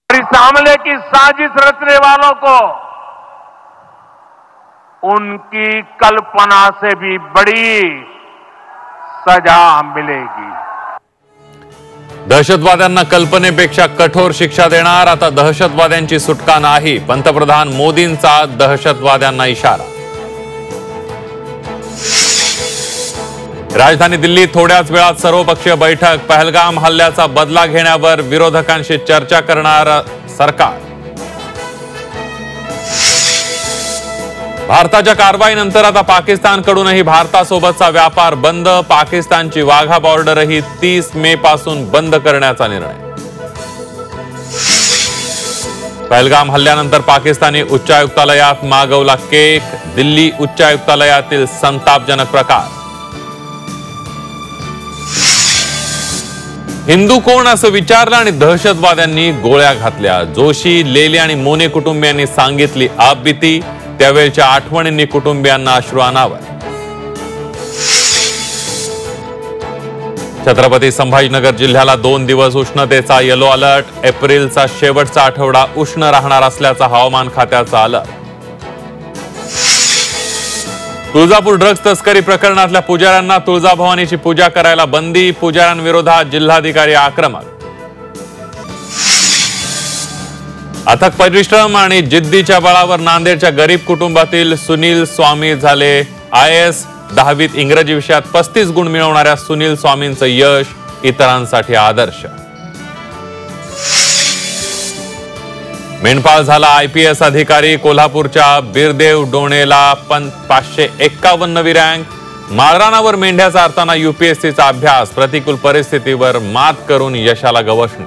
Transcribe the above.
इस हमले की साजिश रचने वालों को उनकी कल्पना से भी बड़ी सजा मिलेगी। दहशतवाद्यांना कल्पनेपेक्षा कठोर शिक्षा देणार, आता दहशतवाद्यांची सुटका नाही, पंतप्रधान मोदींचा दहशतवाद्यांना इशारा। राजधानी दिल्लीत थोड्याच वेळात सर्वपक्षीय बैठक, पहलगाम हल्ल्याचा बदला घेण्यावर विरोधकांशी चर्चा करणार सरकार। भारताच्या कारवाईनंतर आता पाकिस्तानकडूनही भारतासोबतचा व्यापार बंद, पाकिस्तानची वाघा बॉर्डरही 30 मे पासून बंद करण्याचा निर्णय। पहलगाम हल्ल्यानंतर पाकिस्तानी उच्चायुक्तालयात मागवला केक, दिल्ली उच्चायुक्तालयातील संतापजनक प्रकार। हिंदू कोण असं विचारलं आणि दहशतवाद्यांनी गोळ्या घातल्या। जोशी, लेले आणि मोने कुटुंबियांनी सांगितली आपबीती, त्यावेळच्या आठवणींनी कुटुंबियांना अश्रू अनावर। छत्रपती संभाजीनगर जिल्ह्याला 2 दिवस उष्णतेचा येलो अलर्ट, एप्रिलचा शेवटचा आठवडा उष्ण राहणार असल्याचा हवामान खात्याचा अलर्ट। तुळजापूर ड्रग्ज तस्करी प्रकरणातल्या पुजाऱ्यांना तुळजाभवानीची पूजा करायला बंदी, पुजाऱ्यांविरोधात जिल्हाधिकारी आक्रमक। अथक परिश्रम आणि जिद्दीच्या बळावर नांदेडच्या गरीब कुटुंबातील सुनील स्वामी झाले IAS, 10वीत इंग्रजी विषयात 35 गुण मिळवणाऱ्या सुनील स्वामींचं यश इतरांसाठी आदर्श। मेंढपाळ झाला IPS अधिकारी, कोल्हापूरच्या बिरदेव डोणेला 551वी रँक। माळरानावर मेंढ्या चारताना UPSCचा अभ्यास, प्रतिकूल परिस्थितीवर मात करून यशाला गवसणी।